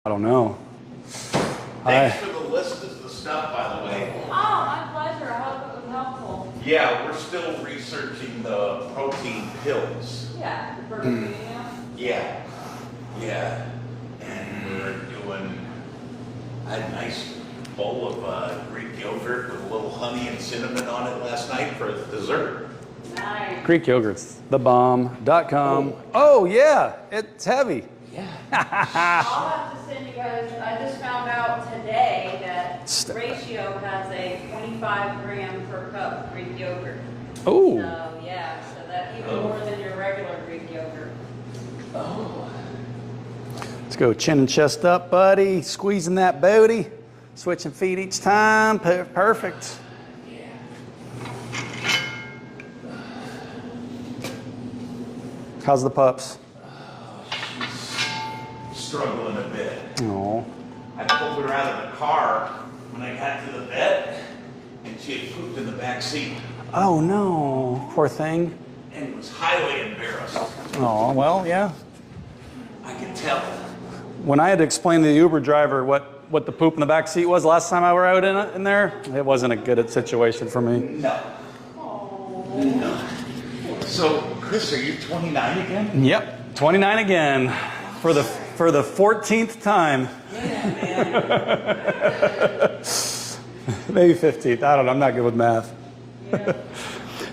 I don't know. Thanks for the list of the stuff, by the way. Oh, my pleasure. I hope it was helpful. Yeah, we're still researching the protein pills. Yeah, the burger Yeah. Yeah. And we're doing a nice bowl of Greek yogurt with a little honey and cinnamon on it last night for dessert. Nice. Greek yogurt's thebomb.com. Oh yeah, it's heavy. Yeah. I'll have to send you guys, I just found out today that Ratio has a 25 gram per cup Greek yogurt. Oh. So yeah, so that's even more than your regular Greek yogurt. Oh. Let's go chin and chest up, buddy. Squeezing that booty. Switching feet each time. Perfect. How's the pups? She's struggling a bit. Oh. I pulled her out of the car when I got to the vet, and she had pooped in the back seat. Oh no, poor thing. And was highly embarrassed. Oh, well, yeah. I could tell. When I had to explain to the Uber driver what the poop in the back seat was last time I were out in there, it wasn't a good situation for me. No. No. So, Chris, are you 29 again? Yep, 29 again for the 14th time. Yeah, man. Maybe 15th. I don't know. I'm not good with math. Yeah.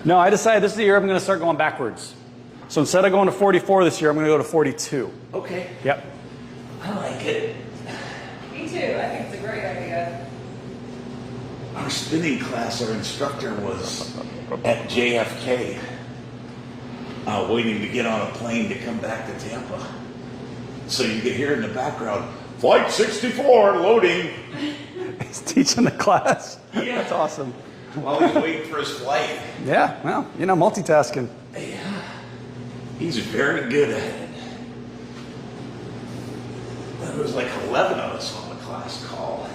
No, I decided this is the year I'm going to start going backwards. So instead of going to 44 this year, I'm going to go to 42. Okay. Yep. I like it. Me too. I think it's a great idea. Our spinning class, our instructor was at JFK, waiting to get on a plane to come back to Tampa. So you could hear in the background, Flight 64 loading. He's teaching the class. Yeah. That's awesome. While he's waiting for his flight. Yeah, well, you know, multitasking. Yeah. He's very good at it. There was like 11 of us on the class call.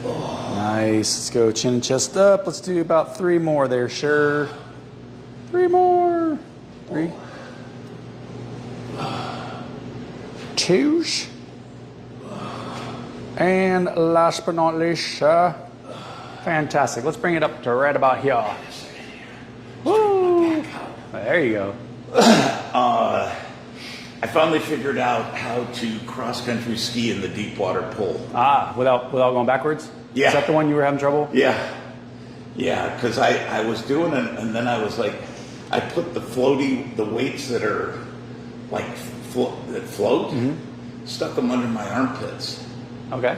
Oh. Nice. Let's go chin and chest up. Let's do about 3 more there, sure. 3 more. 3. 2. And last but not least, fantastic. Let's bring it up to right about here. Woo! There you go. I finally figured out how to cross-country ski in the deep water pool. Ah, without going backwards? Yeah. Is that the one you were having trouble? Yeah. Yeah, because I was doing it, and then I was like, I put the weights that are like that float, stuck them under my armpits. Okay.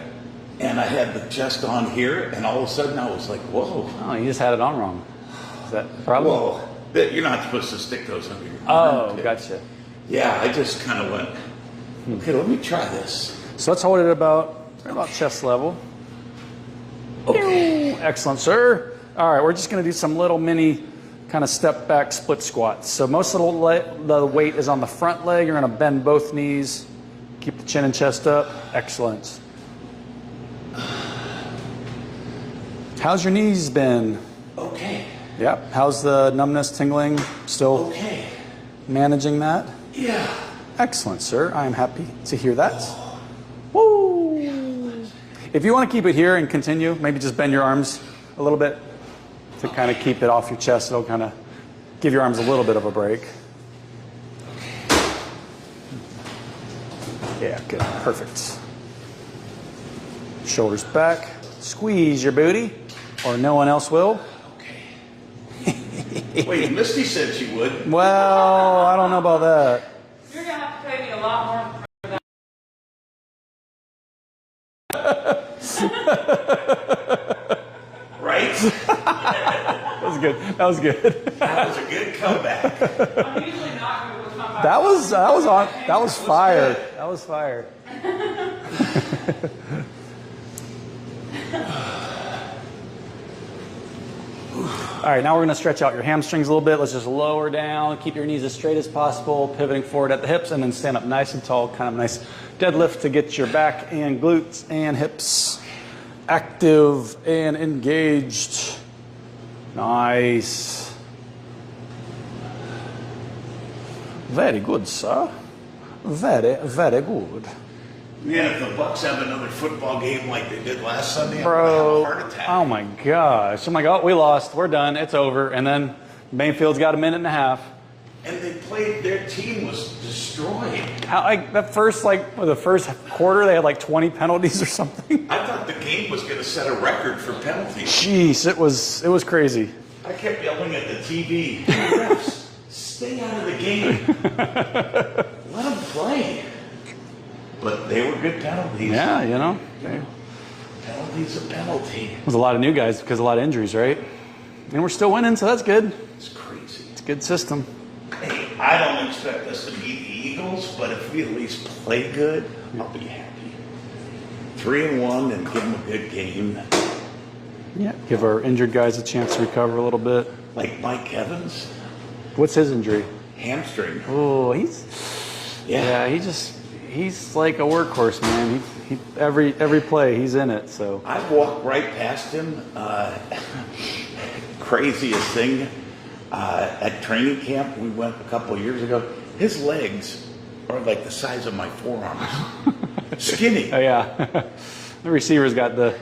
And I had the chest on here, and all of a sudden I was like, whoa. Oh, you just had it on wrong. Is that the problem? Whoa. You're not supposed to stick those under your Oh, armpit. gotcha. Yeah, I just kind of went, okay, let me try this. So let's hold it about chest level. Okay. Excellent, sir. All right, we're just going to do some little mini kind of step back split squats. So most of the weight is on the front leg. You're going to bend both knees. Keep the chin and chest up. Excellent. How's your knees been? Okay. Yep. How's the numbness, tingling? Still Okay. managing that? Yeah. Excellent, sir. I am happy to hear that. Woo! If you want to keep it here and continue, maybe just bend your arms a little bit to kind of keep it off your chest. It'll kind of give your arms a little bit of a break. Yeah, good. Perfect. Shoulders back. Squeeze your booty, or no one else will. Okay. Wait, Misty said she would. Well, I don't know about that. You're going to have to pay me a lot more for that. Right? That was good. That was good. That was a good comeback. I'm usually not going to come back. That was fire. That was fire. All right, now we're going to stretch out your hamstrings a little bit. Let's just lower down, keep your knees as straight as possible, pivoting forward at the hips, and then stand up nice and tall, kind of nice deadlift to get your back and glutes and hips active and engaged. Nice. Very good, sir. Very, very good. Man, if the Bucks have another football game like they did last Sunday, Bro, I'm gonna have a heart attack. oh my gosh. I'm like, oh, we lost. We're done. It's over. And then Mayfield's got a minute and a half. And they played, their team was destroyed. How, like, the first quarter, they had like 20 penalties or something. I thought the game was going to set a record for penalties. Jeez, it was crazy. I kept yelling at the TV, refs, stay out of the game. Let them play. But they were good penalties. Yeah, you know. Penalty's a penalty. There's a lot of new guys because of a lot of injuries, right? And we're still winning, so that's good. It's crazy. It's a good system. Hey, I don't expect us to beat the Eagles, but if we at least play good, I'll be happy. 3-1 and give them a good game. Yeah, give our injured guys a chance to recover a little bit. Like Mike Evans. What's his injury? Hamstring. Oh, he's like a workhorse, man. He every play he's in it. So I walked right past him. Craziest thing. At training camp, we went a couple of years ago. His legs are like the size of my forearms. Skinny. Oh yeah, the receivers got the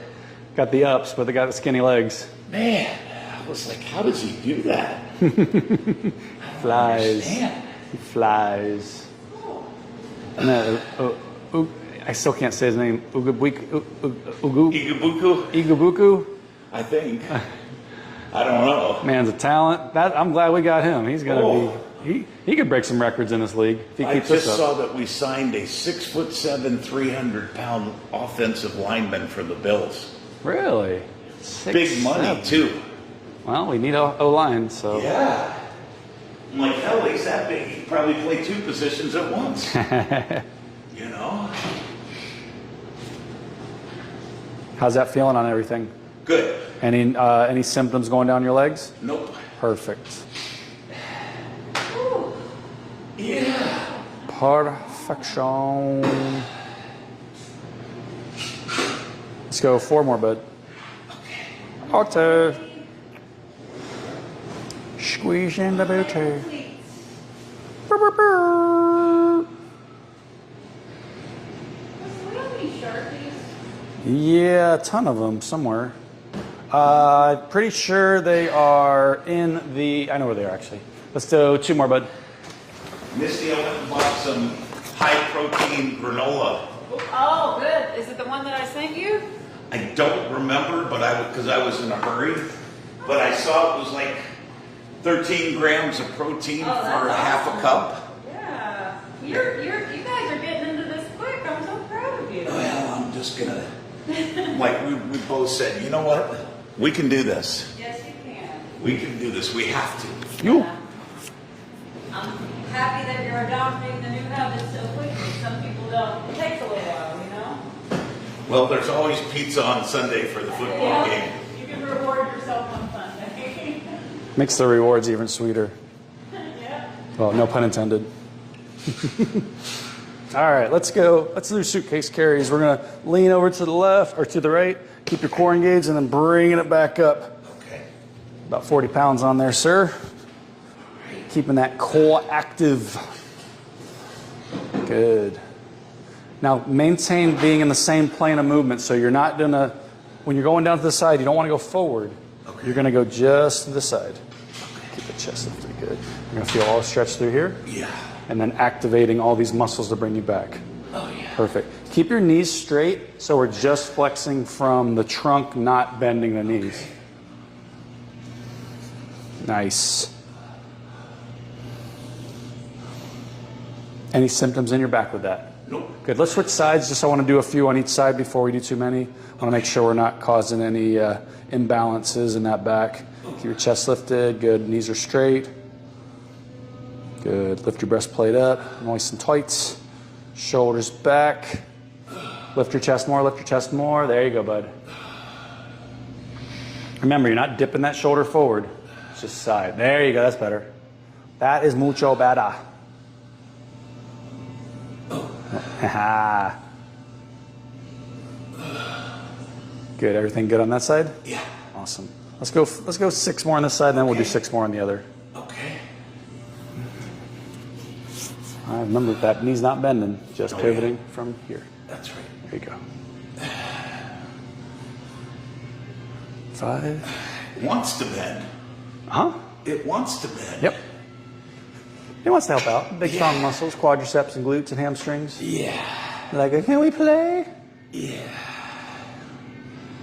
ups, but they got the skinny legs. Man, I was like, how does he do that? Flies. He flies. No, I still can't say his name. Igabuku. I think. I don't know. Man's a talent. I'm glad we got him. He's gonna be. He could break some records in this league if he I keeps this just up. saw that we signed a 6'7", 300-pound offensive lineman for the Bills. Really? Big money too. Well, we need a line, so. Yeah. I'm like, hell, he's that big. He could probably play two positions at once. You know? How's that feeling on everything? Good. Any symptoms going down your legs? Nope. Perfect. Yeah. Perfection. Let's go 4 more, bud. Okay. Squeeze in the booty. We have any Sharpies? Yeah, a ton of them somewhere. Pretty sure they are in the. I know where they are actually. Let's do 2 more, bud. Misty, I went and bought some high-protein granola. Oh, good. Is it the one that I sent you? I don't remember, but because I was in a hurry. But I saw it was like 13 grams of protein for half a cup. Yeah. You guys are getting into this quick. I'm so proud of you. Well, I'm just gonna, like we both said, you know what? We can do this. Yes, you can. We can do this. We have to. You. I'm happy that you're adopting the new habits so quickly. Some people don't. It takes a little while, you know? Well, there's always pizza on Sunday for the football game. You can reward yourself on Sunday. Makes the rewards even sweeter. Yeah. Well, no pun intended. All right, let's go. Let's do suitcase carries. We're going to lean over to the left or to the right. Keep your core engaged and then bringing it back up. Okay. About 40 pounds on there, sir. Keeping that core active. Good. Now, maintain being in the same plane of movement. So you're not going to, when you're going down to the side, you don't want to go forward. Okay. You're going to go just to the side. Keep the chest lifted good. You're going to feel all stretched through here. Yeah. And then activating all these muscles to bring you back. Oh, yeah. Perfect. Keep your knees straight so we're just flexing from the trunk, not bending the knees. Nice. Any symptoms in your back with that? Nope. Good. Let's switch sides. Just I want to do a few on each side before we do too many. I want to make sure we're not causing any imbalances in that back. Keep your chest lifted. Good. Knees are straight. Good. Lift your breastplate up. Nice and tight. Shoulders back. Lift your chest more. Lift your chest more. There you go, bud. Remember, you're not dipping that shoulder forward. It's just side. There you go. That's better. That is mucho better. Good. Everything good on that side? Yeah. Awesome. Let's go 6 more on this side, then we'll do 6 more on the other. Okay. 5 remember that knee's not bending, just pivoting from here. That's right. There you go. 5. It wants to bend. Huh? It wants to bend. Yep. It wants to help out. Big strong muscles, quadriceps and glutes and hamstrings. Yeah. Like, can we play? Yeah.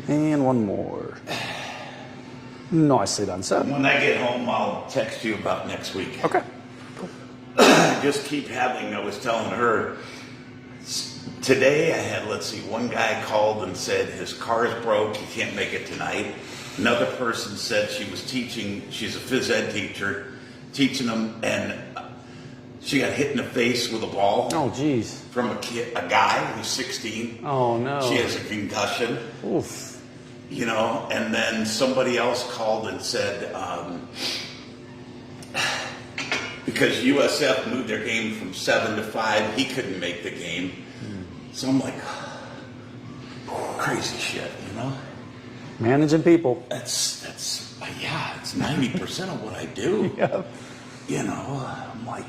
And one more. Nicely done, Sept. When I get home, I'll text you about next week. Okay. Just keep having, I was telling her, today I had, let's see, one guy called and said his car is broke, he can't make it tonight. Another person said she was teaching, she's a phys ed teacher, teaching them, and she got hit in the face with a ball. Oh, geez. From a guy who's 16. Oh, no. She has a concussion. Oof. You know, and then somebody else called and said, because USF moved their game from 7 to 5, he couldn't make the game. So I'm like, crazy shit, you know? Managing people. That's it's 90% of what I do. Yeah. You know, I'm like,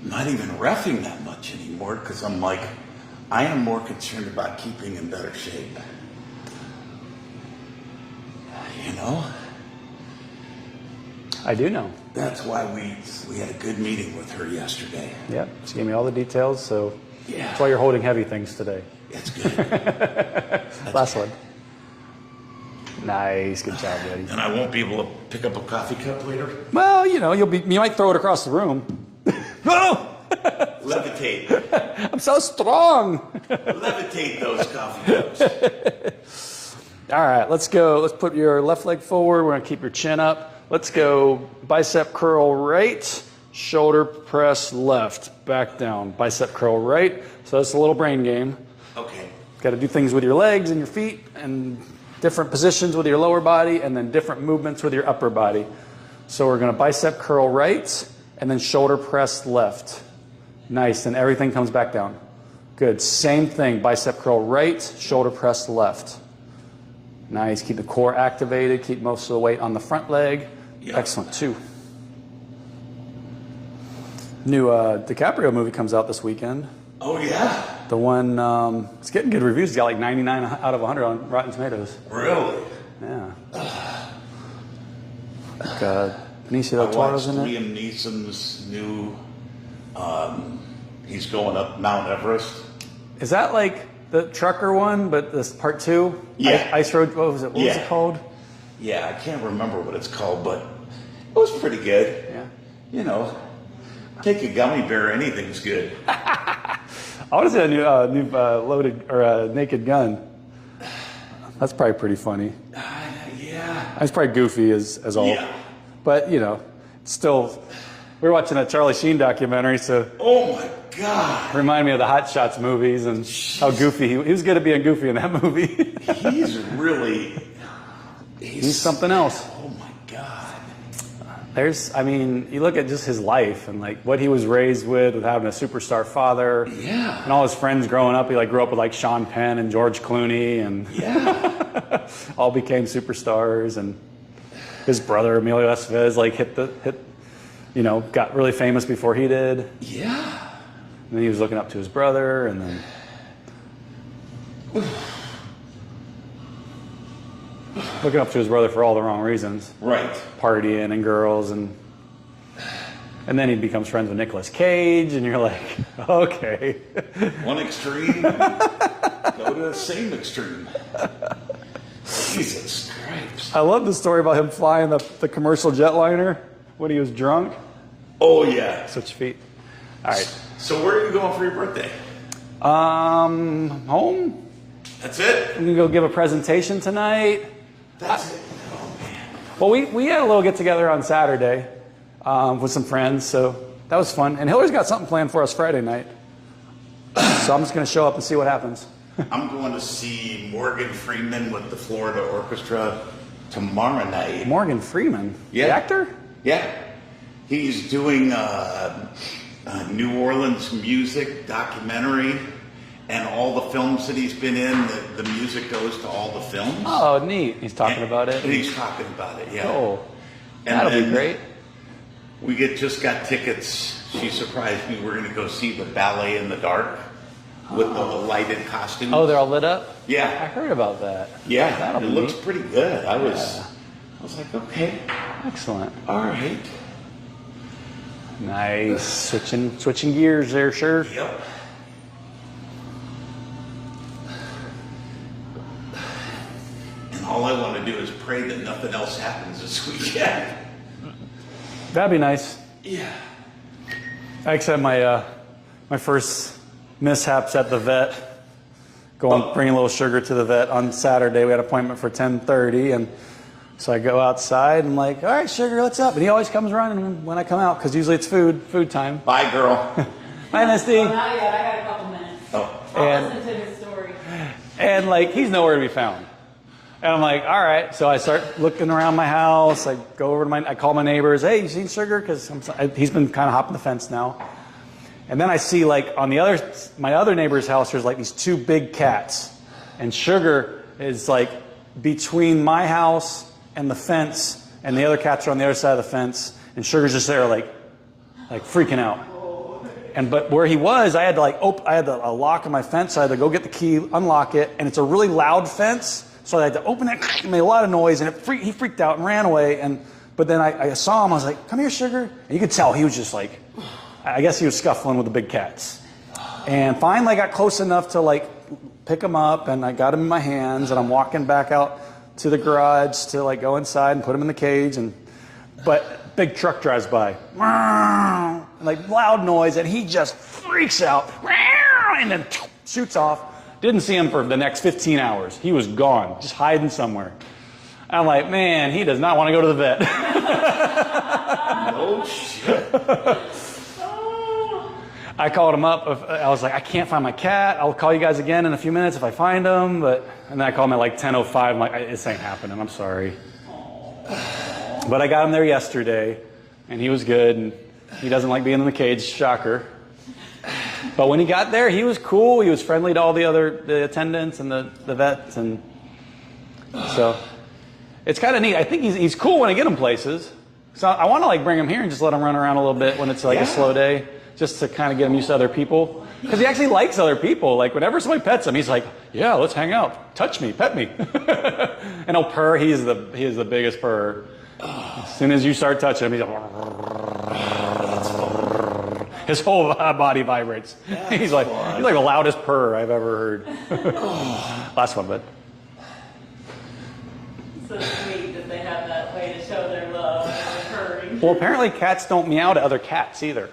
not even reffing that much anymore because I'm like, I am more concerned about keeping in better shape. You know? I do know. That's why we had a good meeting with her yesterday. Yep. She gave me all the details, so Yeah. that's why you're holding heavy things today. It's good. Last one. Nice. Good job, buddy. And I won't be able to pick up a coffee cup later. Well, you know, you might throw it across the room. Oh! Levitate. I'm so strong. Levitate those coffee cups. All right, let's go. Let's put your left leg forward. We're going to keep your chin up. Let's go bicep curl right, shoulder press left, back down. Bicep curl right. So that's a little brain game. Okay. Got to do things with your legs and your feet and different positions with your lower body and then different movements with your upper body. So we're going to bicep curl right and then shoulder press left. Nice, and everything comes back down. Good, same thing, bicep curl right, shoulder press left. Nice, keep the core activated, keep most of the weight on the front leg. Yep. Excellent, 2. New DiCaprio movie comes out this weekend. Oh, yeah? The one, it's getting good reviews. It's got like 99 out of 100 on Rotten Tomatoes. Really? Yeah. Like, Benicio I del watched Toro's in it. Liam Neeson's new, he's going up Mount Everest. Is that like the trucker one, but this part 2? Yeah. Ice Road, what was it? What was it called? Yeah, I can't remember what it's called, but it was pretty good. Yeah. You know, take a gummy bear, anything's good. I want to see a new loaded or Naked Gun. That's probably pretty funny. Yeah. It's probably goofy as all. Yeah. But, you know, still, we were watching a Charlie Sheen documentary, so Oh my God. remind me of the Hot Shots movies and how goofy he was good at being goofy in that movie. He's really, He's something else. Oh my God. I mean, you look at just his life and like what he was raised with having a superstar father. Yeah. And all his friends growing up. He like grew up with like Sean Penn and George Clooney and Yeah. all became superstars. And his brother Emilio Estevez like got really famous before he did. Yeah. And then he was looking up to his brother and then looking up to his brother for all the wrong reasons. Right. Partying and girls and then he becomes friends with Nicolas Cage and you're like, okay. One extreme, go to the same extreme. Jesus Christ. I love the story about him flying the commercial jetliner when he was drunk. Oh yeah. Switch feet. All right. So where are you going for your birthday? Home. That's it? I'm gonna go give a presentation tonight. That's it. Oh man. Well, we had a little get together on Saturday with some friends, so that was fun. And Hillary's got something planned for us Friday night. So I'm just gonna show up and see what happens. I'm going to see Morgan Freeman with the Florida Orchestra tomorrow night. Morgan Freeman, Yeah. the actor? Yeah. He's doing New Orleans music documentary, and all the films that he's been in, the music goes to all the films. Oh, neat. He's talking about it. And he's talking about it, yeah. Oh, And that'll be then great. We just got tickets She surprised me. We're going to go see the ballet in the dark with the lighted costumes. Oh, they're all lit up? Yeah. I heard about that. Yeah, That'll it be looks neat. pretty good. I was like, okay, Excellent. all right. Nice. Switching gears there, sure. Yep. And all I want to do is pray that nothing else happens this weekend. That'd be nice. Yeah. I actually had my first mishaps at the vet. Bringing a little sugar to the vet on Saturday. We had an appointment for 10:30, and so I go outside and I'm like, all right, sugar, what's up? And he always comes running when I come out because usually it's food time. Bye, girl. Hi, Misty. Well, not yet. I got a couple minutes. Oh. I'll listen to his story. And like, he's nowhere to be found. And I'm like, all right. So I start looking around my house. I go over to I call my neighbors. Hey, you seen Sugar? Because he's been kind of hopping the fence now. And then I see like on my other neighbor's house, there's like these two big cats. And Sugar is like between my house and the fence, and the other cats are on the other side of the fence. And Sugar's just there like freaking out. But where he was, I had to a lock on my fence. So I had to go get the key, unlock it, and it's a really loud fence. So I had to open it, it made a lot of noise, and he freaked out and ran away. But then I saw him, I was like, come here, Sugar. And you could tell he was just like, I guess he was scuffling with the big cats. And finally I got close enough to like pick him up, and I got him in my hands, and I'm walking back out to the garage to like go inside and put him in the cage. But big truck drives by, like loud noise, and he just freaks out and then shoots off. Didn't see him for the next 15 hours. He was gone, just hiding somewhere. I'm like, man, he does not want to go to the vet. No shit. I called him up. I was like, I can't find my cat. I'll call you guys again in a few minutes if I find him. And then I called him at like 10:05. I'm like, this ain't happening. I'm sorry. But I got him there yesterday, and he was good. And he doesn't like being in the cage. Shocker. But when he got there, he was cool. He was friendly to all the attendants and the vets, and so it's kind of neat. I think he's cool when I get him places. So I want to like bring him here and just let him run around a little bit when it's like a slow day, just to kind of get him used to other people. Because he actually likes other people. Like whenever somebody pets him, he's like, yeah, let's hang out, touch me, pet me, and he'll purr. He is the biggest purr. As soon as you start touching him, he's like. His whole body vibrates. He's like the loudest purr I've ever heard. Last one, bud. So sweet that they have that way to show their love and purring. Well, apparently cats don't meow to other cats either.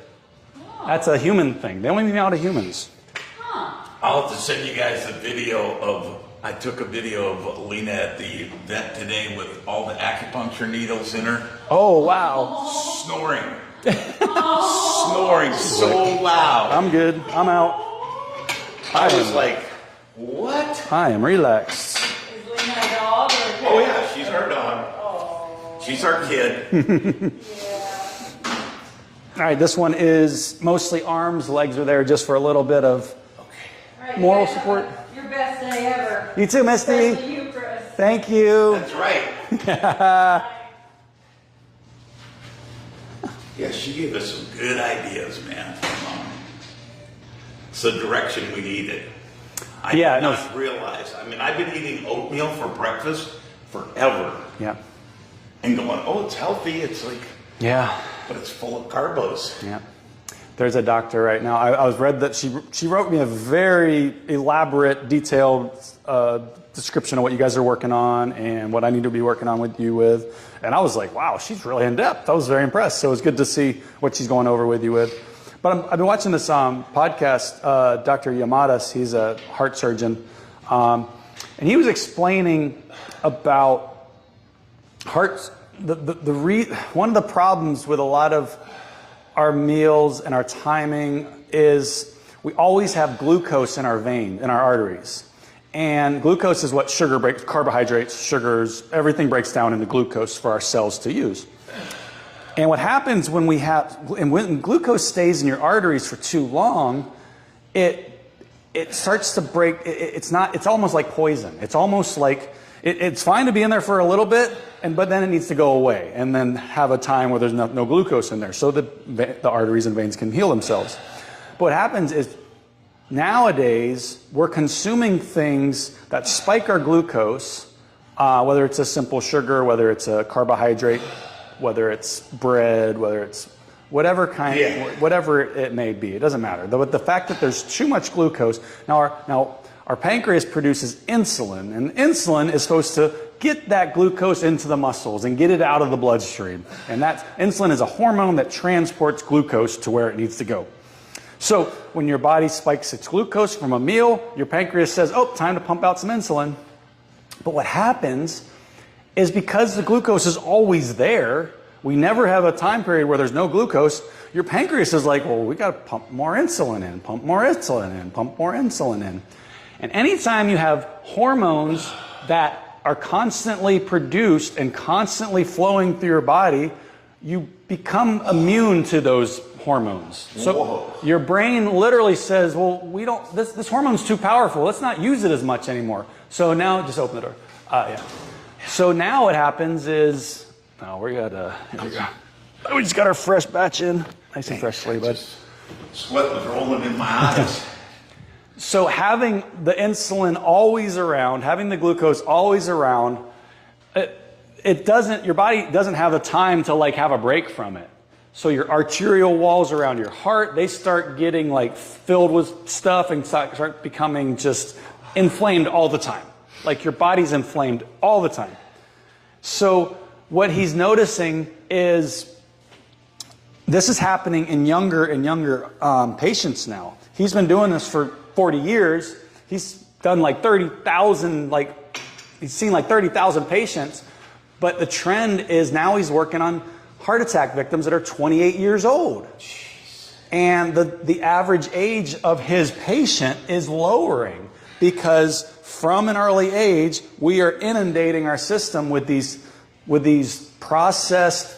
Oh. That's a human thing. They only meow to humans. Huh. I'll have to send you guys a video of. I took a video of Lena at the vet today with all the acupuncture needles in her. Oh, wow. Snoring. Snoring so loud. I'm good. I'm out. I was like, what? I am relaxed. Is Lena a dog or a cat? Oh yeah, she's our dog. Oh. She's our kid. Yeah. All right, this one is mostly arms. Legs are there just for a little bit of All right, moral you guys support. have Your best day ever. You too, Misty. Especially you, Chris. Thank you. That's right. Yeah, she gave us some good ideas, man. It's the direction we needed. I did not realize. I mean, I've been eating oatmeal for breakfast forever. Yeah. And going, oh, it's healthy. It's like, Yeah. but it's full of carbos. Yeah. There's a doctor right now. I was read that she wrote me a very elaborate, detailed description of what you guys are working on and what I need to be working on with you with. And I was like, wow, she's really in depth. I was very impressed. So it was good to see what she's going over with you with. But I've been watching this podcast, Dr. Yamadas, he's a heart surgeon. And he was explaining about hearts. One of the problems with a lot of our meals and our timing is we always have glucose in our vein, in our arteries. And glucose is what sugar breaks, carbohydrates, sugars, everything breaks down into glucose for our cells to use. And what happens when when glucose stays in your arteries for too long, it starts to break, it's almost like poison. It's almost like, It's fine to be in there for a little bit, but then it needs to go away and then have a time where there's no glucose in there so the arteries and veins can heal themselves. But what happens is nowadays we're consuming things that spike our glucose, whether it's a simple sugar, whether it's a carbohydrate, whether it's bread, whether it's whatever whatever it may be. It doesn't matter. The fact that there's too much glucose. Now our pancreas produces insulin, and insulin is supposed to get that glucose into the muscles and get it out of the bloodstream. And insulin is a hormone that transports glucose to where it needs to go. So when your body spikes its glucose from a meal, your pancreas says, oh, time to pump out some insulin. But what happens is because the glucose is always there, we never have a time period where there's no glucose. Your pancreas is like, well, we got to pump more insulin in, pump more insulin in, pump more insulin in. And anytime you have hormones that are constantly produced and constantly flowing through your body, you become immune to those hormones. So your brain literally says, well, this hormone's too powerful. Let's not use it as much anymore. So now, just open the door. Yeah. So now what happens is, here we go. We just got our fresh batch in. Nice and freshly, bud. Sweat was rolling in my eyes. So having the insulin always around, having the glucose always around, your body doesn't have the time to like have a break from it. So your arterial walls around your heart, they start getting like filled with stuff and start becoming just inflamed all the time. Like your body's inflamed all the time. So what he's noticing is this is happening in younger and younger patients now. He's been doing this for 40 years. He's done like 30,000, he's seen like 30,000 patients. But the trend is now he's working on heart attack victims that are 28 years old. Jeez. And the average age of his patient is lowering because from an early age, we are inundating our system with these processed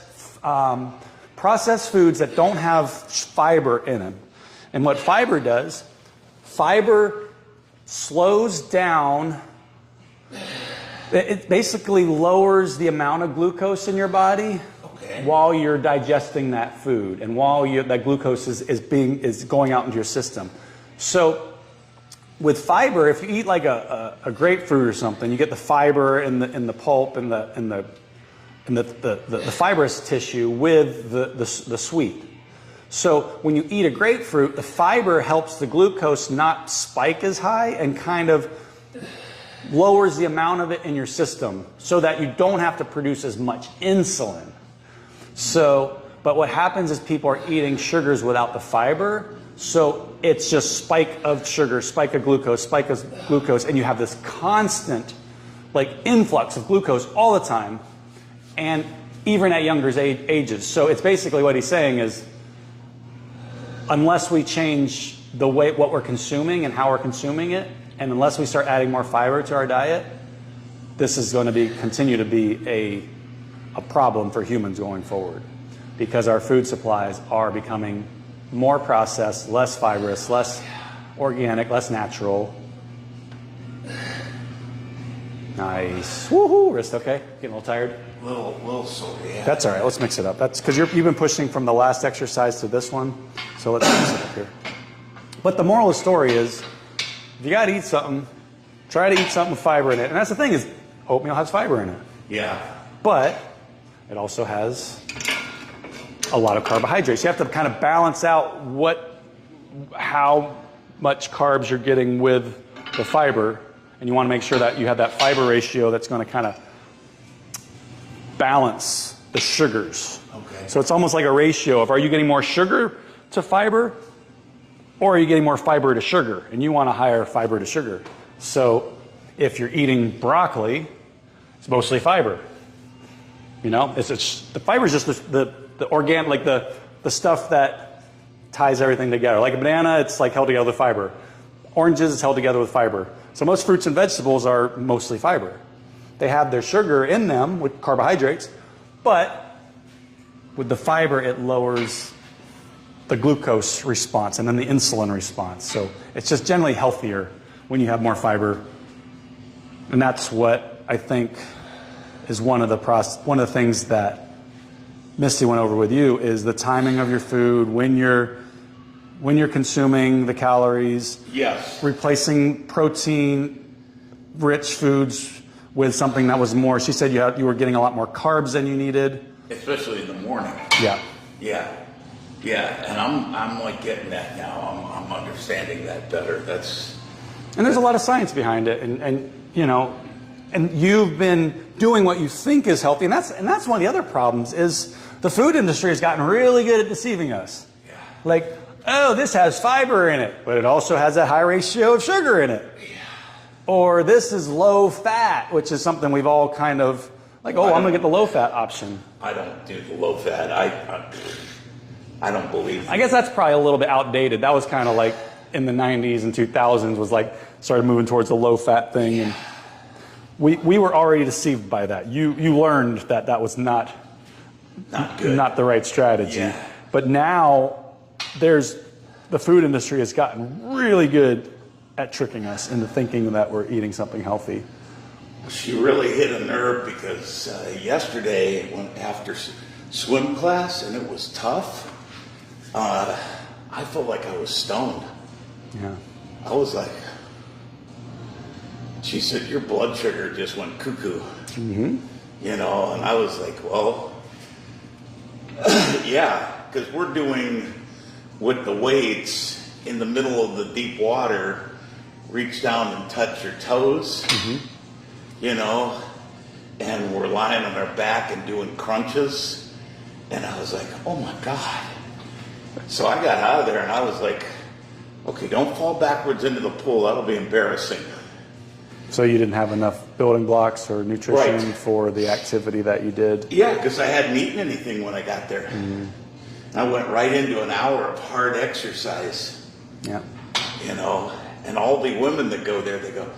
foods that don't have fiber in them. And what fiber does, fiber slows down, it basically lowers the amount of glucose in your body while you're digesting that food and while that glucose is going out into your system. So with fiber, if you eat like a grapefruit or something, you get the fiber in the pulp and the fibrous tissue with the sweet. So when you eat a grapefruit, the fiber helps the glucose not spike as high and kind of lowers the amount of it in your system so that you don't have to produce as much insulin. But what happens is people are eating sugars without the fiber, so it's just spike of sugar, spike of glucose, and you have this constant influx of glucose all the time, and even at younger ages. So it's basically what he's saying is, unless we change the way what we're consuming and how we're consuming it, and unless we start adding more fiber to our diet, this is going to continue to be a problem for humans going forward, because our food supplies are becoming more processed, less fibrous, less organic, less natural. Nice. Woohoo! Wrist okay? Getting a little tired? A little sore, yeah. That's all right. Let's mix it up. That's because you've been pushing from the last exercise to this one. So let's mix it up here. But the moral of the story is, if you got to eat something, try to eat something with fiber in it. And that's the thing is, oatmeal has fiber in it. Yeah. But it also has a lot of carbohydrates. You have to kind of balance out how much carbs you're getting with the fiber. And you want to make sure that you have that fiber ratio that's going to kind of balance the sugars. Okay. So it's almost like a ratio of, are you getting more sugar to fiber, or are you getting more fiber to sugar? And you want a higher fiber to sugar. So if you're eating broccoli, it's mostly fiber. You know, the fiber is just the organic, like the stuff that ties everything together. Like a banana, it's like held together with fiber. Oranges, it's held together with fiber. So most fruits and vegetables are mostly fiber. They have their sugar in them with carbohydrates, but with the fiber, it lowers the glucose response and then the insulin response. So it's just generally healthier when you have more fiber. And that's what I think, is one of the things that Misty went over with you is the timing of your food, when you're consuming the calories. Yes. Replacing protein-rich foods with something that was more. She said you were getting a lot more carbs than you needed, Especially in the morning. Yeah. Yeah. Yeah. And I'm like getting that now. I'm understanding that better. And there's a lot of science behind it, and you know, and you've been doing what you think is healthy, and that's one of the other problems is the food industry has gotten really good at deceiving us. Yeah. Like, oh, this has fiber in it, but it also has a high ratio of sugar in it. Yeah. Or this is low fat, which is something we've all kind of like, oh, I'm gonna get the low fat option. I don't do the low fat. I don't believe. I guess that's probably a little bit outdated. That was kind of like in the 90s and 2000s was like started moving towards the low fat thing, and we were already deceived by that. You learned that was not good. Not the right strategy. Yeah. But now the food industry has gotten really good at tricking us into thinking that we're eating something healthy. She really hit a nerve because yesterday went after swim class and it was tough. I felt like I was stoned. Yeah. I was like, she said, your blood sugar just went cuckoo. Mm-hmm. You know, and I was like, well, yeah, because we're doing with the weights in the middle of the deep water, reach down and touch your toes, you know, and we're lying on our back and doing crunches. And I was like, oh my God. So I got out of there and I was like, okay, don't fall backwards into the pool. That'll be embarrassing. So you didn't have enough building blocks or nutrition Right. for the activity that you did? Yeah, because I hadn't eaten anything when I got there. And I went right into an hour of hard exercise, Yeah. you know, and all the women that go there, they go,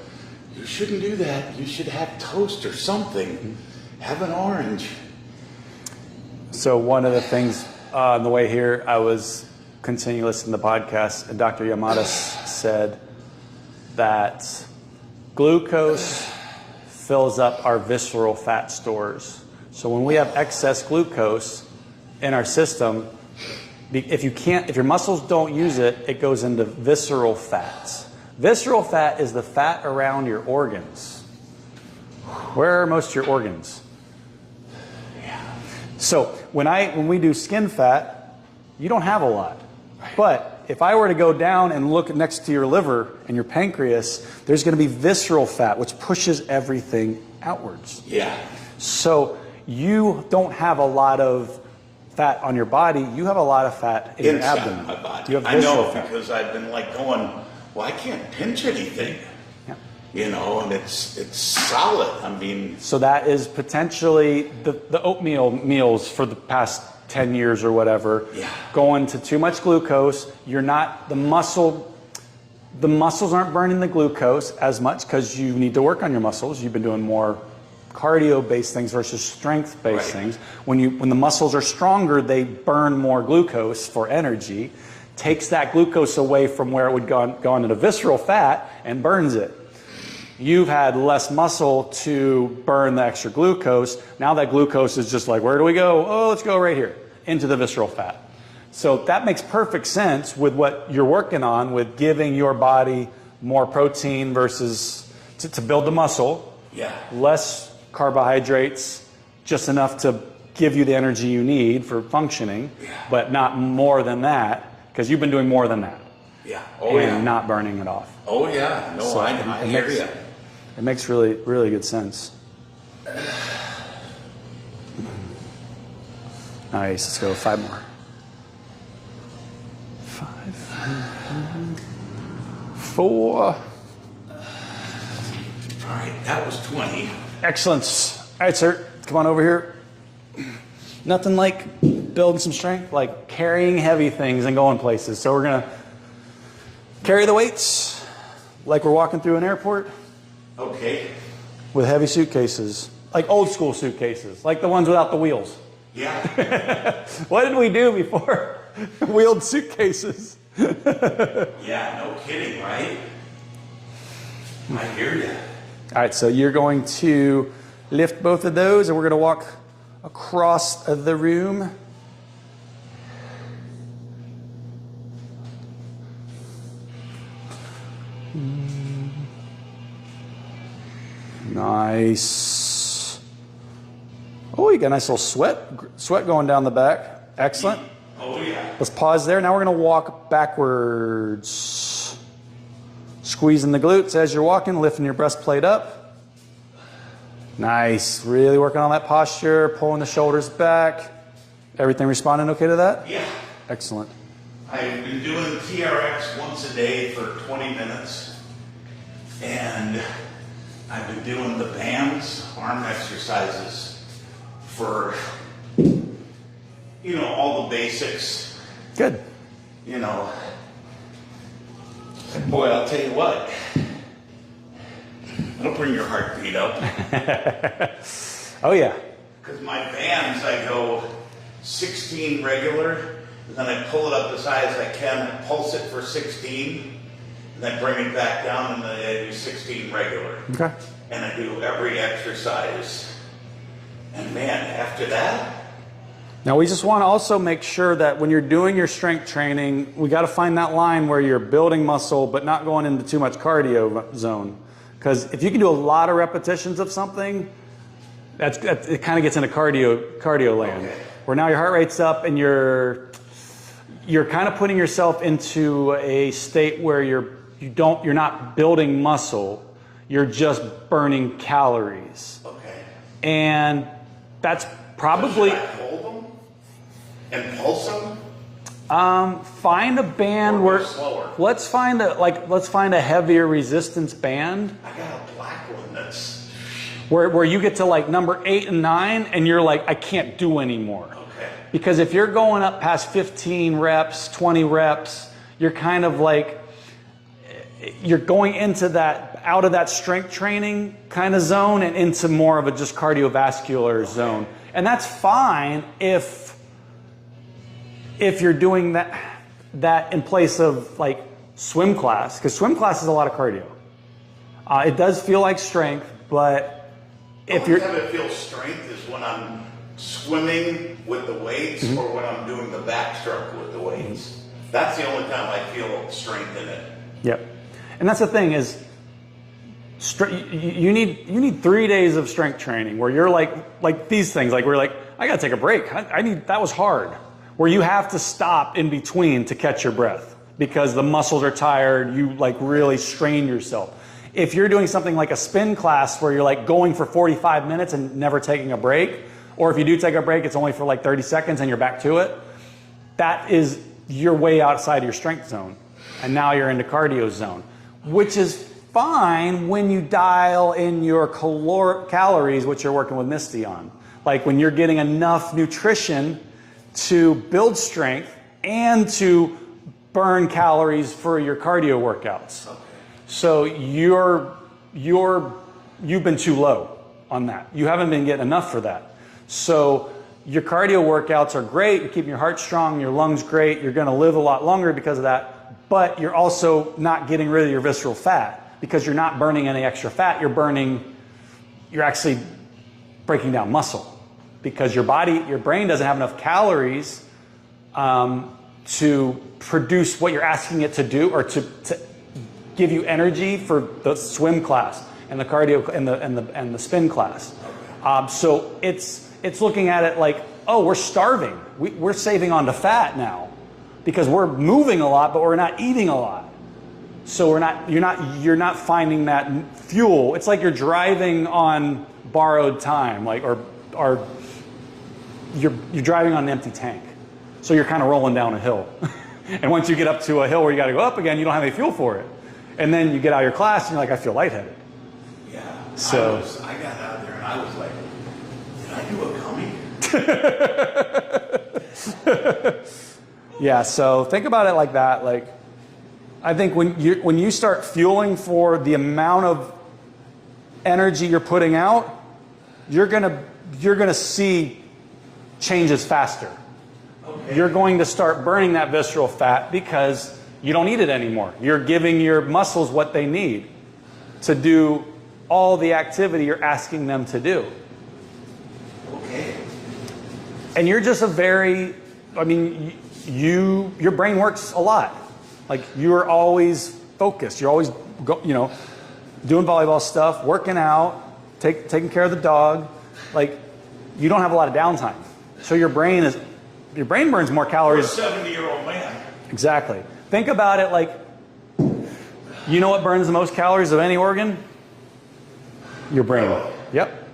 you shouldn't do that. You should have toast or something. Have an orange. So one of the things on the way here, I was continuing listening to the podcast, and Dr. Yamada said that glucose fills up our visceral fat stores. So when we have excess glucose in our system, if your muscles don't use it, it goes into visceral fats. Visceral fat is the fat around your organs. Where are most of your organs? So when we do skin fat, you don't have a lot. But if I were to go down and look next to your liver and your pancreas, there's going to be visceral fat, which pushes everything outwards. Yeah. So you don't have a lot of fat on your body. You have a lot of fat in your Inside abdomen. my body. You have I visceral know fat. because I've been like going, well, I can't pinch anything. Yeah. You know, and it's solid. I mean, So that is potentially the oatmeal meals for the past 10 years or whatever. Yeah. Going to too much glucose. You're not, the muscles aren't burning the glucose as much because you need to work on your muscles. You've been doing more cardio-based things versus strength-based Right. things. When the muscles are stronger, they burn more glucose for energy, takes that glucose away from where it would go into visceral fat and burns it. You've had less muscle to burn the extra glucose. Now that glucose is just like, where do we go? Oh, let's go right here, into the visceral fat. So that makes perfect sense with what you're working on with giving your body more protein versus to build the muscle. yeah. Less carbohydrates, just enough to give you the energy you need for functioning, but not more than that, because you've been doing more than that. Yeah. Oh, and yeah. not burning it off. Oh, yeah. No, So I it hear makes- you. It makes really, really good sense. Nice, let's go 5 more. 5, 4. All right, that was 20. Excellent. All right, sir, come on over here. Nothing like building some strength, like carrying heavy things and going places. So we're gonna carry the weights like we're walking through an airport Okay. with heavy suitcases, like old school suitcases, like the ones without the wheels. Yeah. What did we do before wheeled suitcases? Yeah, no kidding, right? I hear you. All right, so you're going to lift both of those and we're going to walk across the room. Nice. Oh, you got a nice little sweat going down the back. Excellent. Oh yeah. Let's pause there. Now we're going to walk backwards. Squeezing the glutes as you're walking, lifting your breastplate up. Nice. Really working on that posture, pulling the shoulders back. Everything responding okay to that? Yeah. Excellent. I've been doing TRX once a day for 20 minutes. And I've been doing the bands, arm exercises for, you know, all the basics. Good. You know, boy, I'll tell you what, it'll bring your heartbeat up. Oh yeah. Because my bands, I go 16 regular, and then I pull it up as high as I can and pulse it for 16. And then bring it back down, and then I do 16 regular. Okay. And I do every exercise. And man, after that. Now we just want to also make sure that when you're doing your strength training, we got to find that line where you're building muscle but not going into too much cardio zone. Because if you can do a lot of repetitions of something, it kind of gets into cardio land. Okay. Where now your heart rate's up and you're kind of putting yourself into a state where you're not building muscle, you're just burning calories. Okay. And that's probably. So should I hold them and pulse them? Find a band Or where. go slower? Let's find a heavier resistance band I got a black one that's. where you get to like number 8 and 9 and you're like, I can't do anymore. Okay. Because if you're going up past 15 reps, 20 reps, you're kind of like, you're going into that, out of that strength training kind of zone and into more of a just cardiovascular zone. And that's fine if you're doing that in place of like swim class, because swim class is a lot of cardio. It does feel like strength, but if The you're... only time I feel strength is when I'm swimming with the weights or when I'm doing the backstroke with the weights. That's the only time I feel strength in it. Yep. And that's the thing is, you need 3 days of strength training where you're like these things, like we're like, I gotta take a break. That was hard. Where you have to stop in between to catch your breath because the muscles are tired, you like really strain yourself. If you're doing something like a spin class where you're like going for 45 minutes and never taking a break, or if you do take a break, it's only for like 30 seconds and you're back to it, you're way outside your strength zone. And now you're into cardio zone, which is fine when you dial in your calories, which you're working with Misty on. Like when you're getting enough nutrition to build strength and to burn calories for your cardio workouts. Okay. So you've been too low on that. You haven't been getting enough for that. So your cardio workouts are great. You're keeping your heart strong, your lungs great. You're going to live a lot longer because of that. But you're also not getting rid of your visceral fat because you're not burning any extra fat. You're actually breaking down muscle because your brain doesn't have enough calories to produce what you're asking it to do or to give you energy for the swim class and the cardio and the spin class. So it's looking at it like, oh, we're starving. We're saving on the fat now because we're moving a lot, but we're not eating a lot. So you're not finding that fuel. It's like you're driving on borrowed time, like or you're driving on an empty tank. So you're kind of rolling down a hill. And once you get up to a hill where you got to go up again, you don't have any fuel for it. And then you get out of your class and you're like, I feel lightheaded. Yeah. So I got out there and I was like, did I do a gummy? Yeah, so think about it like that. Like, I think when you start fueling for the amount of energy you're putting out, you're gonna see changes faster. Okay. You're going to start burning that visceral fat because you don't need it anymore. You're giving your muscles what they need to do all the activity you're asking them to do. Okay. And you're just a very, I mean, your brain works a lot. Like you're always focused. You're always, doing volleyball stuff, working out, taking care of the dog. Like you don't have a lot of downtime. So your brain burns more calories. For a 70-year-old man. Exactly. Think about it like, you know what burns the most calories of any organ? Your brain. Yep.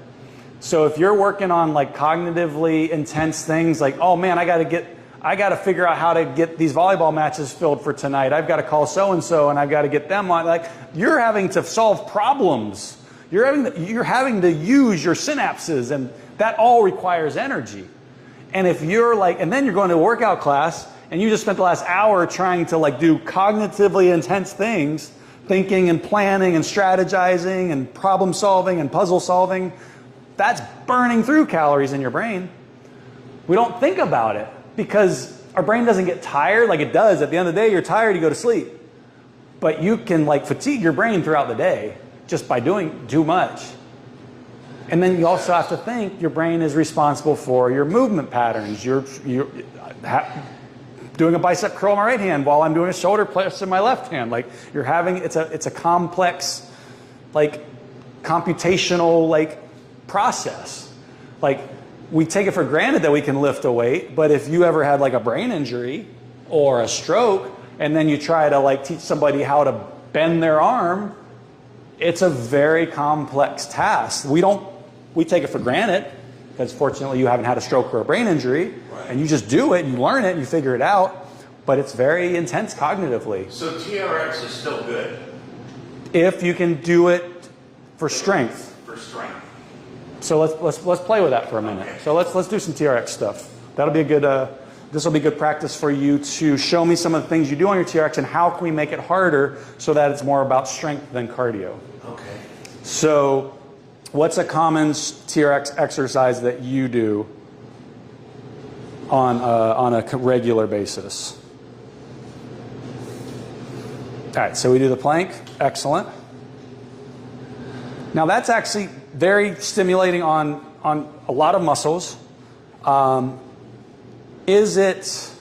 So if you're working on like cognitively intense things like, oh man, I got to figure out how to get these volleyball matches filled for tonight. I've got to call so-and-so and I've got to get them on. Like you're having to solve problems. You're having to use your synapses, and that all requires energy. And if you're like, and then you're going to a workout class and you just spent the last hour trying to like do cognitively intense things, thinking and planning and strategizing and problem solving and puzzle solving, that's burning through calories in your brain. We don't think about it because our brain doesn't get tired like it does. At the end of the day, you're tired, you go to sleep. But you can like fatigue your brain throughout the day just by doing too much. And then you also have to think your brain is responsible for your movement patterns. You're doing a bicep curl in my right hand while I'm doing a shoulder press in my left hand. Like you're having, it's a complex, like computational, like process. Like we take it for granted that we can lift a weight, but if you ever had like a brain injury or a stroke, and then you try to like teach somebody how to bend their arm, it's a very complex task. We take it for granted because fortunately you haven't had a stroke or a brain injury, and you just do it, you learn it, and you figure it out, but it's very intense cognitively. So TRX is still good? If you can do it for strength. For strength. So let's play with that for a minute. Okay. So let's do some TRX stuff. That'll be a good, this will be good practice for you to show me some of the things you do on your TRX and how can we make it harder so that it's more about strength than cardio. Okay. So what's a common TRX exercise that you do on a regular basis? All right, so we do the plank. Excellent. Now that's actually very stimulating on a lot of muscles. Is it,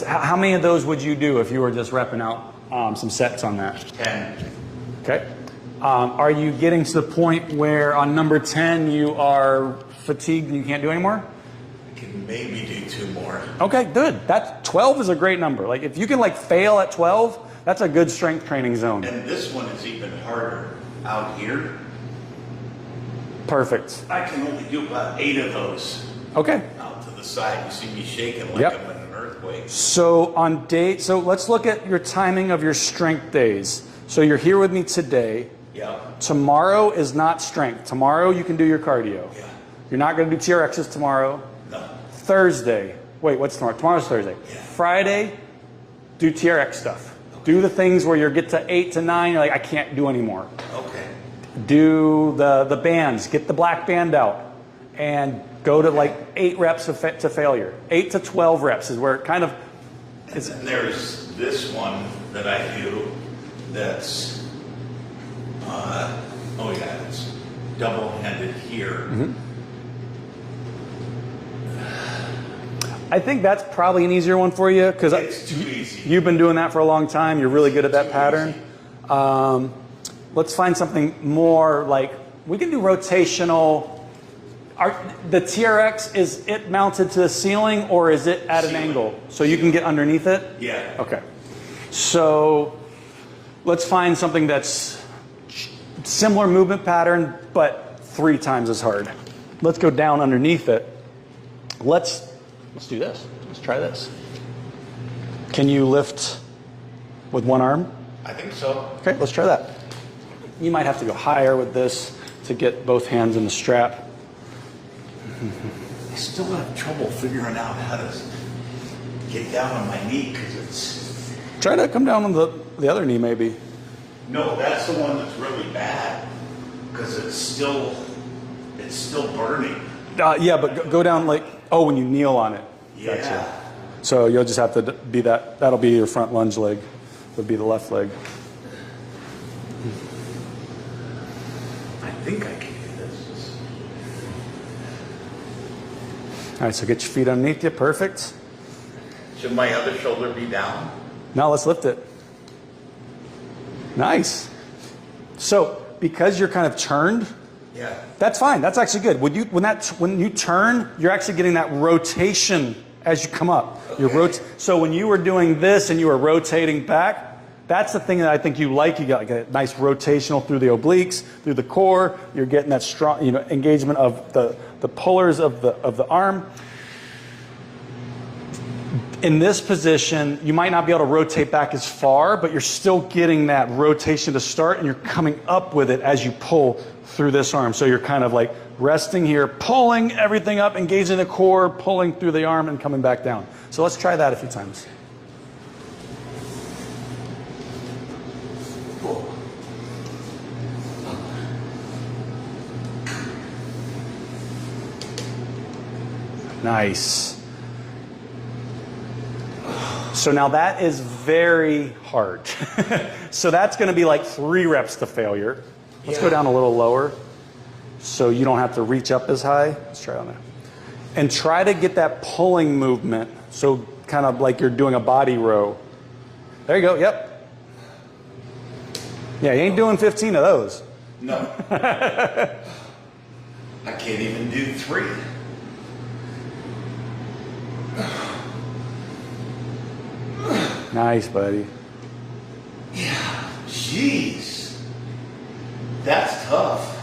how many of those would you do if you were just repping out some sets on that? 10. Okay. Are you getting to the point where on number 10 you are fatigued and you can't do anymore? I can maybe do 2 more. Okay, good. 12 is a great number. Like if you can like fail at 12, that's a good strength training zone. And this one is even harder out here. Perfect. I can only do about 8 of those. Okay. Out to the side. You see me shaking like Yep. I'm in an earthquake. So so let's look at your timing of your strength days. So you're here with me today. Yeah. Tomorrow is not strength. Tomorrow you can do your cardio. Yeah. You're not going to do TRXs tomorrow. No. Thursday. Wait, what's tomorrow? Tomorrow's Thursday. Yeah. Friday, do TRX stuff. Okay. Do the things where you get to 8 to 9, you're like, I can't do anymore. Okay. Do the bands. Get the black band out. And go to like 8 reps to failure. 8 to 12 reps is where it kind of is. And there's this one that I do that's, it's double-handed here. Mm-hmm. I think that's probably an easier one for you because it's too easy. You've been doing that for a long time. You're really good at that pattern. Let's find something more like, we can do rotational. The TRX, is it mounted to the ceiling or is it at an angle? So you can get underneath it? Yeah. Okay. So let's find something that's similar movement pattern, but 3 times as hard. Let's go down underneath it. Let's do this. Let's try this. Can you lift with one arm? I think so. Okay, let's try that. You might have to go higher with this to get both hands in the strap. I still have trouble figuring out how to get down on my knee because it's... Try to come down on the other knee maybe. No, that's the one that's really bad because it's still burning. Yeah, but go down like, when you kneel on it. Yeah. Gotcha. So you'll just have to be that'll be your front lunge leg, would be the left leg. think I can do this. All right, so get your feet underneath you. Perfect. Should my other shoulder be down? Now let's lift it. Nice. So because you're kind of turned, Yeah. that's fine. That's actually good. When you turn, you're actually getting that rotation as you come up. Okay. So when you were doing this and you were rotating back, that's the thing that I think you like. You got like a nice rotational through the obliques, through the core. You're getting that strong, engagement of the pullers of the arm. In this position, you might not be able to rotate back as far, but you're still getting that rotation to start, and you're coming up with it as you pull through this arm. So you're kind of like resting here, pulling everything up, engaging the core, pulling through the arm, and coming back down. So let's try that a few times. Nice. So now that is very hard. So that's going to be like 3 reps to failure. Let's go down a little lower so you don't have to reach up as high. Let's try on that. And try to get that pulling movement. So kind of like you're doing a body row. There you go. Yep. Yeah, you ain't doing 15 of those. No. I can't even do 3. Nice, buddy. Yeah. Jeez. That's tough.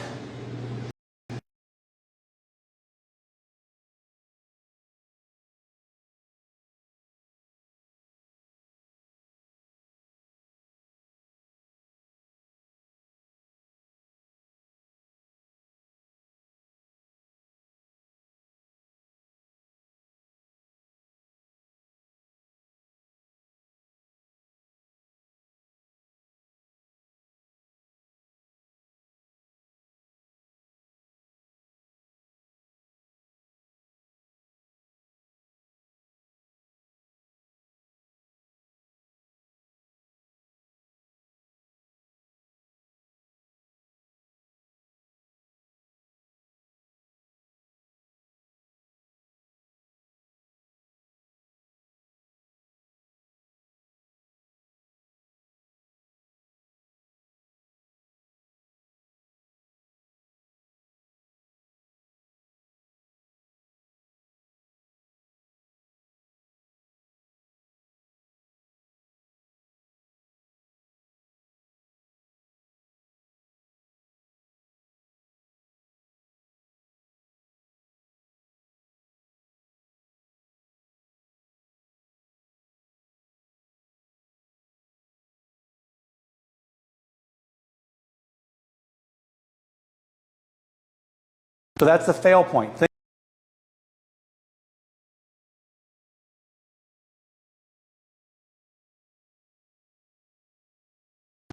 So that's the fail point. So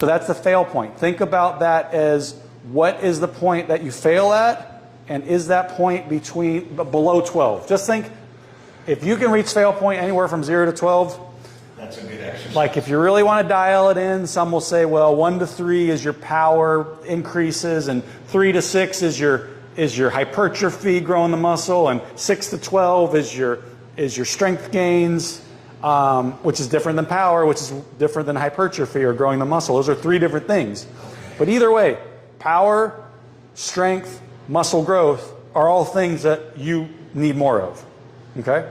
that's the fail point. Think about that as what is the point that you fail at, and is that point below 12? Just think, if you can reach fail point anywhere from 0 to 12, That's a good exercise. like if you really want to dial it in, some will say, well, 1 to 3 is your power increases, and 3 to 6 is your hypertrophy, growing the muscle, and 6 to 12 is your strength gains, which is different than power, which is different than hypertrophy or growing the muscle. Those are 3 different things. But either way, power, strength, muscle growth are all things that you need more of. Okay?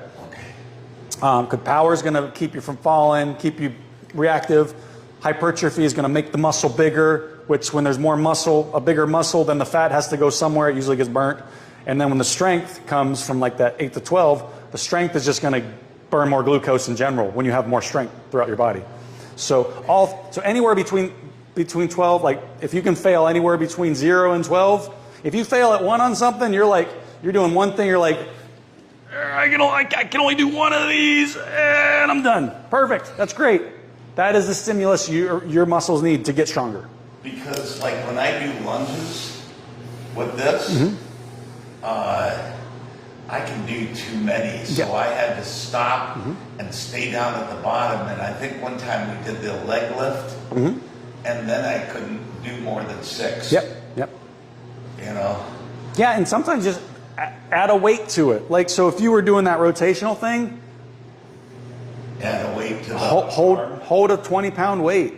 Because power is going to keep you from falling, keep you reactive. Hypertrophy is going to make the muscle bigger, which when there's more muscle, a bigger muscle, then the fat has to go somewhere. It usually gets burnt. And then when the strength comes from like that 8 to 12, the strength is just going to burn more glucose in general when you have more strength throughout your body. So anywhere between 12, like if you can fail anywhere between 0 and 12, if you fail at 1 on something, you're doing one thing, you're like, I can only do 1 of these and I'm done. Perfect. That's great. That is the stimulus your muscles need to get stronger. Because like when I do lunges with this, I can do too many. So I had to stop and stay down at the bottom. And I think one time we did the leg lift and then I couldn't do more than 6. Yep. know. Yeah, and sometimes just add a weight to it. Like, so if you were doing that rotational thing, Add a weight to the hold a 20-pound weight.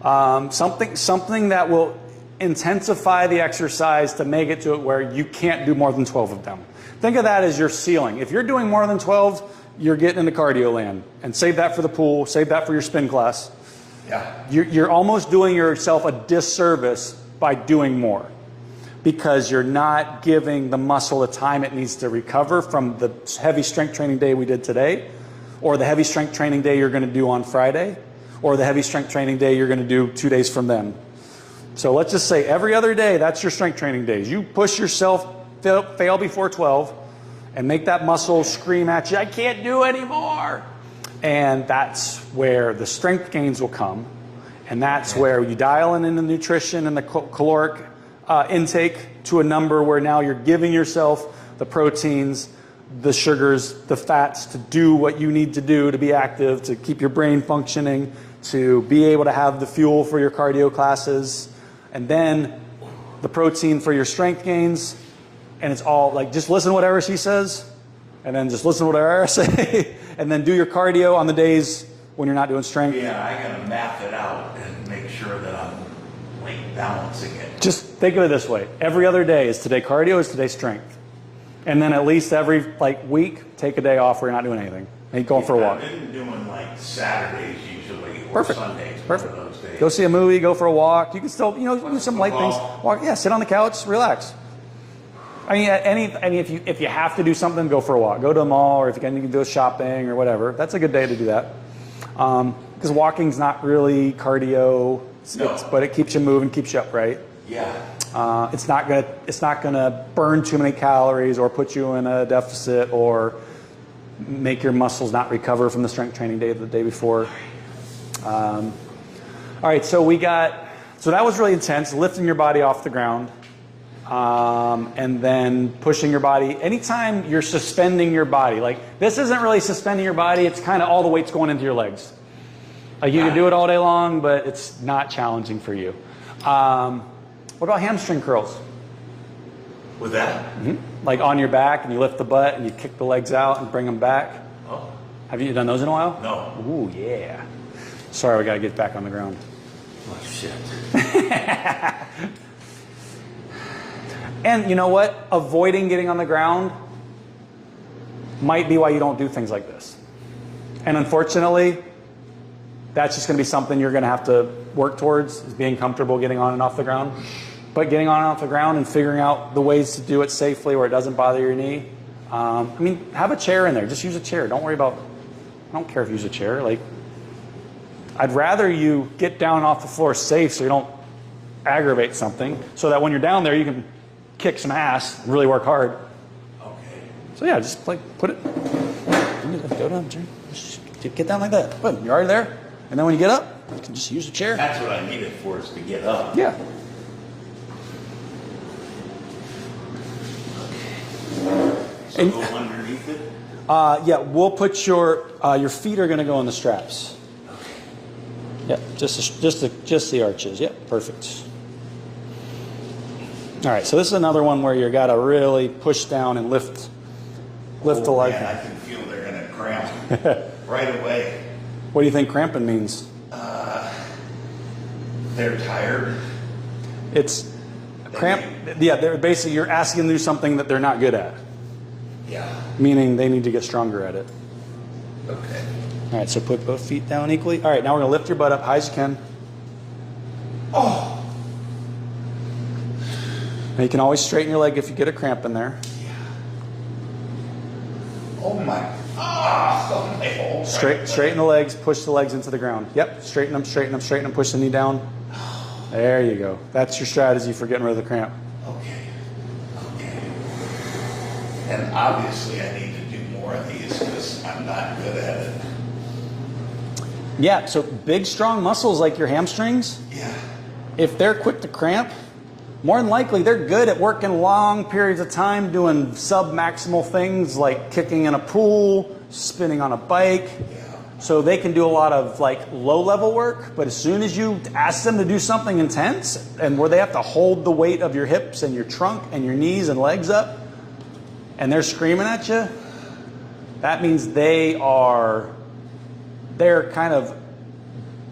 Something that will intensify the exercise to make it to it where you can't do more than 12 of them. Think of that as your ceiling. If you're doing more than 12, you're getting into cardio land. And save that for the pool, save that for your spin class. Yeah. You're almost doing yourself a disservice by doing more, because you're not giving the muscle the time it needs to recover from the heavy strength training day we did today, or the heavy strength training day you're going to do on Friday, or the heavy strength training day you're going to do 2 days from then. So let's just say every other day, that's your strength training days. You push yourself, fail before 12, and make that muscle scream at you, I can't do anymore. And that's where the strength gains will come. And that's where you dial in the nutrition and the caloric intake to a number where now you're giving yourself the proteins, the sugars, the fats to do what you need to do to be active, to keep your brain functioning, to be able to have the fuel for your cardio classes, and then the protein for your strength gains. And it's all like, just listen to whatever she says, and then just listen to whatever I say, and then do your cardio on the days when you're not doing strength. Yeah, I gotta map it out and make sure that I'm like balancing it. Just think of it this way. Every other day is today cardio, is today strength. And then at least every week, take a day off where you're not doing anything. And you're going for a walk. I've been doing like Saturdays usually, or Perfect. Sundays. Perfect. One of those days. Go see a movie, go for a walk. You can still, do some light things. Walk, yeah, sit on the couch, relax. I mean, if you have to do something, go for a walk. Go to the mall, or if you can do shopping or whatever. That's a good day to do that. Because walking's not really cardio, but it keeps you moving, keeps you upright. Yeah. It's not gonna burn too many calories or put you in a deficit or make your muscles not recover from the strength training day of the day before. All right, so that was really intense, lifting your body off the ground, and then pushing your body. Anytime you're suspending your body, like this isn't really suspending your body, it's kind of all the weight's going into your legs. Like you can do it all day long, but it's not challenging for you. What about hamstring curls? With that? Mm-hmm. Like on your back, and you lift the butt and you kick the legs out and bring them back. Oh. Have you done those in a while? No. Ooh, yeah. Sorry, we got to get back on the ground. Oh, shit. And you know what? Avoiding getting on the ground might be why you don't do things like this. And unfortunately, that's just going to be something you're going to have to work towards, is being comfortable getting on and off the ground. But getting on and off the ground and figuring out the ways to do it safely where it doesn't bother your knee. Have a chair in there. Just use a chair. Don't worry about, I don't care if you use a chair. Like, I'd rather you get down off the floor safe so you don't aggravate something, so that when you're down there you can kick some ass and really work hard. Okay. So yeah, just like put it, go down, just get down like that. Boom, you're already there. And then when you get up, you can just use a chair. That's what I need it for, is to get up. Yeah. So go underneath it? Yeah, we'll put your feet are going to go on the straps. Okay. Yeah, just the arches. Yep, perfect. All right, so this is another one where you got to really push down and lift the leg. Yeah, I can feel they're going to cramp right away. What do you think cramping means? They're tired. It's cramp. Yeah, they're basically, you're asking them to do something that they're not good at. Yeah. Meaning they need to get stronger at it. Okay. All right, so put both feet down equally. All right, now we're going to lift your butt up high as you can. Oh. Now you can always straighten your leg if you get a cramp in there. Yeah. Oh my. Ah, oh my whole Straighten the legs, push the legs into the ground. Yep, straighten them, push the knee down. There you go. That's your strategy for getting rid of the cramp. Okay. And obviously I need to do more of these because I'm not good at it. Yeah, so big, strong muscles like your hamstrings, Yeah. if they're quick to cramp, more than likely they're good at working long periods of time doing sub-maximal things like kicking in a pool, spinning on a bike. Yeah. So they can do a lot of like low level work, but as soon as you ask them to do something intense and where they have to hold the weight of your hips and your trunk and your knees and legs up and they're screaming at you, that means they're kind of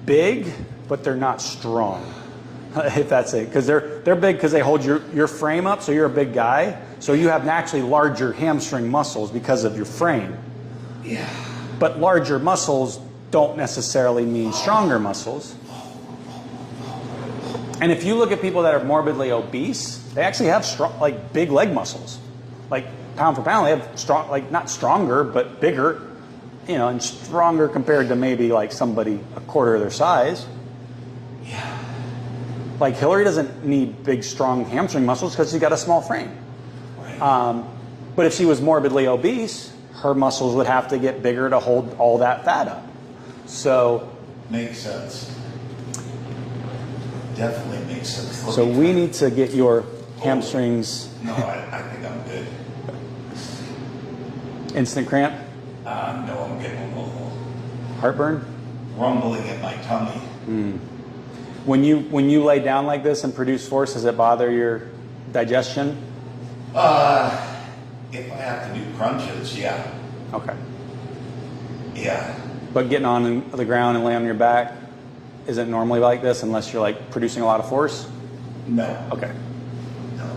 big, but they're not strong. If that's it, because they're big because they hold your frame up, so you're a big guy, so you have naturally larger hamstring muscles because of your frame. Yeah. But larger muscles don't necessarily mean stronger muscles. And if you look at people that are morbidly obese, they actually have strong, like big leg muscles, like pound for pound. They have strong, like not stronger, but bigger, you know, and stronger compared to maybe like somebody a quarter of their size. Yeah. Like Hillary doesn't need big, strong hamstring muscles because she's got a small frame. Right. But if she was morbidly obese, her muscles would have to get bigger to hold all that fat up. So Makes sense. Definitely makes sense. So we need to get your hamstrings. No, I think I'm good. Instant cramp? No, I'm getting a little Heartburn? rumbling in my tummy. When you lay down like this and produce force, does it bother your digestion? If I have to do crunches, yeah. Okay. Yeah. But getting on the ground and laying on your back isn't normally like this unless you're like producing a lot of force? No. Okay. No.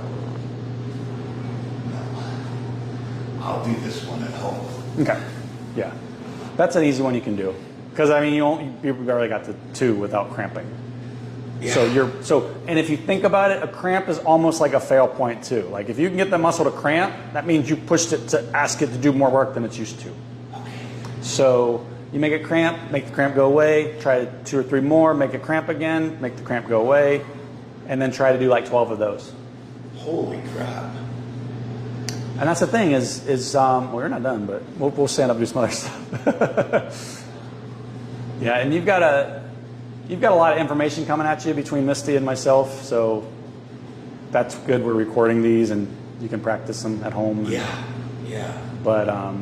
I'll do this one at home. Okay. Yeah. That's an easy one you can do. Because I mean you've already got the 2 without cramping. Yeah. And if you think about it, a cramp is almost like a fail point too. Like if you can get the muscle to cramp, that means you pushed it to ask it to do more work than it's used to. Okay. So you make it cramp, make the cramp go away, try 2 or 3 more, make it cramp again, make the cramp go away, and then try to do like 12 of those. Holy crap. And that's the thing is well, we're not done, but we'll stand up and do some other stuff. Yeah, and you've got a lot of information coming at you between Misty and myself, so that's good. We're recording these, and you can practice them at home. Yeah. Yeah. But my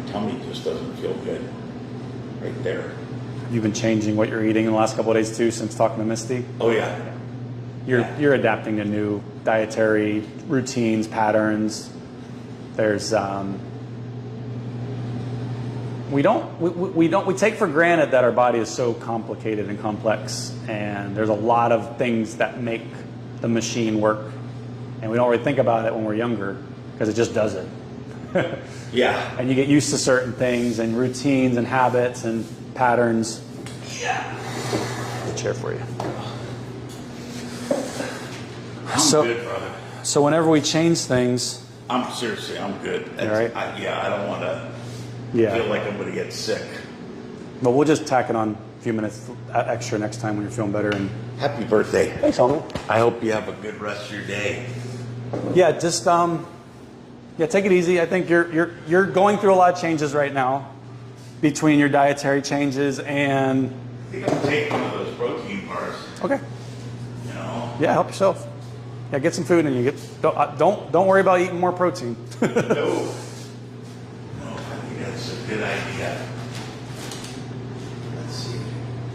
tummy just doesn't feel good right there. you've been changing what you're eating in the last couple of days too, since talking to Misty. Oh yeah. You're adapting to new dietary routines, patterns. There's we take for granted that our body is so complicated and complex, and there's a lot of things that make the machine work, and we don't really think about it when we're younger because it just does it. Yeah. And you get used to certain things and routines and habits and patterns. Yeah. A chair for you. I'm good, brother. So whenever we change things, I'm seriously, I'm good. All right. I don't want to yeah. feel like I'm going to get sick. But we'll just tack it on a few minutes extra next time when you're feeling better. And Happy birthday. thanks, homie. I hope you have a good rest of your day. Yeah, just take it easy. I think you're going through a lot of changes right now between your dietary changes and. I think I'll take one of those protein bars. Okay. You know. Yeah, help yourself. Yeah, get some food and you don't worry about eating more protein. No. No, I think that's a good idea.